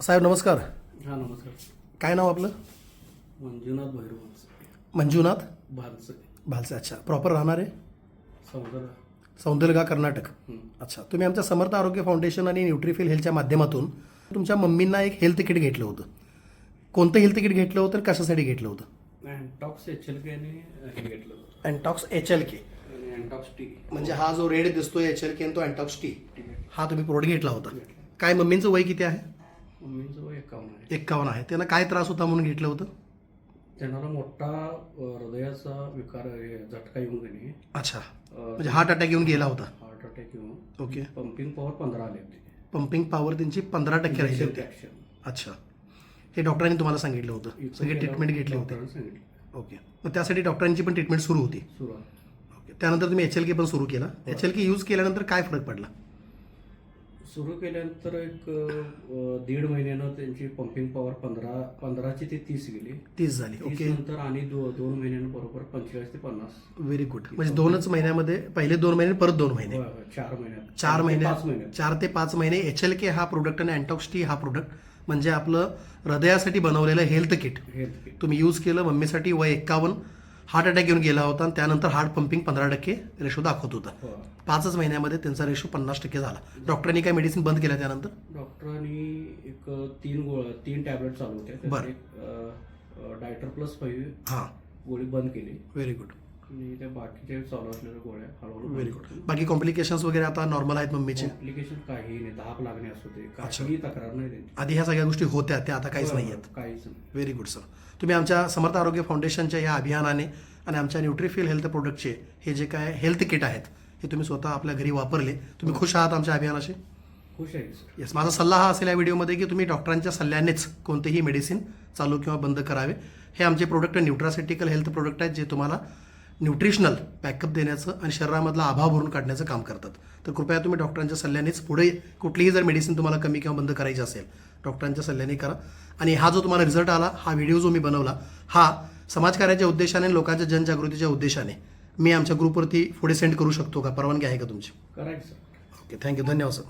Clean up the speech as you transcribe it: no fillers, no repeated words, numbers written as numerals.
साहेब नमस्कार. हां नमस्कार. काय नाव आपलं? मंजुनाथ भैरवंश मंजुनाथ भालसे भालसे. अच्छा, प्रॉपर राहणार आहे सौंदर्य. सौंदर्यगा कर्नाटक. अच्छा, तुम्ही आमच्या समर्थ आरोग्य फाउंडेशन आणि न्यूट्रीफिल हेल्थच्या माध्यमातून तुमच्या मम्मींना एक हेल्थ किट घेतलं होतं. कोणतं हेल्थ किट घेतलं होतं, कशासाठी घेतलं होतं? अँटॉक्स HLK ने हे घेतलं होतं अँटॉक्स HLK. आणि अँटॉक्स टी. म्हणजे हा जो रेड दिसतोय HLK आणि तो अँटॉक्स टी, हा तुम्ही प्रोडक्ट घेतला होता. काय मम्मींचं वय किती आहे? मम्मींचं वय 51 आहे. 51 आहे. त्यांना काय त्रास होता म्हणून घेतलं होतं? त्यांना मोठा हृदयाचा विकार झटका येऊन गेली. अच्छा, म्हणजे हार्ट अटॅक येऊन गेला होता. हार्ट अटॅक येऊन. ओके. पंपिंग पॉवर 15 आले होते. पंपिंग पॉवर त्यांची 15% राहिली होती. ॲक्शन अच्छा, हे डॉक्टरांनी तुम्हाला सांगितलं होतं, सगळे ट्रीटमेंट घेतली होती. सांगितलं ओके, मग त्यासाठी डॉक्टरांची पण ट्रीटमेंट सुरू होती. सुरू. ओके, त्यानंतर तुम्ही HLK पण सुरू केला. HLK यूज केल्यानंतर काय फरक पडला? सुरू केल्यानंतर एक 1.5 महिन्यानं त्यांची पंपिंग पॉवर 15ची ते 30 गेली. 30 झाली. 30 ओके, नंतर आणि 2 महिन्यानं बरोबर 45 ते 50. Very good. म्हणजे 2च महिन्यामध्ये, पहिले 2 महिने, परत 2 महिने, 4 महिन्यात. 4 महिन्यात, 5 महिन्यात. 4 ते 5 महिने HLK हा प्रोडक्ट आणि अँटॉक्स टी हा प्रोडक्ट म्हणजे आपलं हृदयासाठी बनवलेलं हेल्थ किट हेल्थ किट. तुम्ही यूज केलं. मम्मीसाठी वय 51, हार्ट अटॅक येऊन गेला होता आणि त्यानंतर हार्ट पंपिंग 15% रेशो दाखवत होता. 5च महिन्यामध्ये त्यांचा रेशो 50% झाला. डॉक्टरांनी काय मेडिसिन बंद केल्या त्यानंतर? डॉक्टरांनी एक 3 टॅबलेट चालू होत्या. बरं. एक डायटर प्लस 5 हां, गोळी बंद केली व्हेरी गुड, आणि त्या बाकीच्या चालू असलेल्या गोळ्या हळूहळू व्हेरी गुड. बाकी कॉम्प्लिकेशन्स वगैरे आता नॉर्मल आहेत मम्मीचे? कॉम्प्लिकेशन काही नाही. धाप लागणे असू दे, काही तक्रार नाही त्यांची. आधी ह्या सगळ्या गोष्टी होत्या, त्या आता काहीच नाही आहेत. काहीच नाही. Very good sir. तुम्ही आमच्या समर्थ आरोग्य फाउंडेशनच्या या अभियानाने आणि आमच्या न्यूट्रीफिल हेल्थ प्रोडक्टचे हे जे काय हेल्थ किट आहेत हे तुम्ही स्वतः आपल्या घरी वापरले. तुम्ही खुश आहात आमच्या अभियानाशी? खुश आहे सर. येस. माझा सल्ला हा असेल या व्हिडिओमध्ये की तुम्ही डॉक्टरांच्या सल्ल्यानेच कोणतेही मेडिसिन चालू किंवा बंद करावे. हे आमचे प्रोडक्ट न्यूट्रासिटिकल हेल्थ प्रोडक्ट आहेत जे तुम्हाला न्यूट्रिशनल बॅकअप देण्याचं आणि शरीरामधला अभाव भरून काढण्याचं काम करतात. तर कृपया तुम्ही डॉक्टरांच्या सल्ल्यानेच पुढे कुठलीही जर मेडिसिन तुम्हाला कमी किंवा बंद करायची असेल डॉक्टरांच्या सल्ल्याने करा. आणि हा जो तुम्हाला रिझल्ट आला, हा व्हिडिओ जो मी बनवला, हा समाजकार्याच्या उद्देशाने आणि लोकांच्या जनजागृतीच्या उद्देशाने मी आमच्या ग्रुपवरती पुढे सेंड करू शकतो का? परवानगी आहे का तुमची? करायचं सर. ओके, थँक्यू, धन्यवाद सर.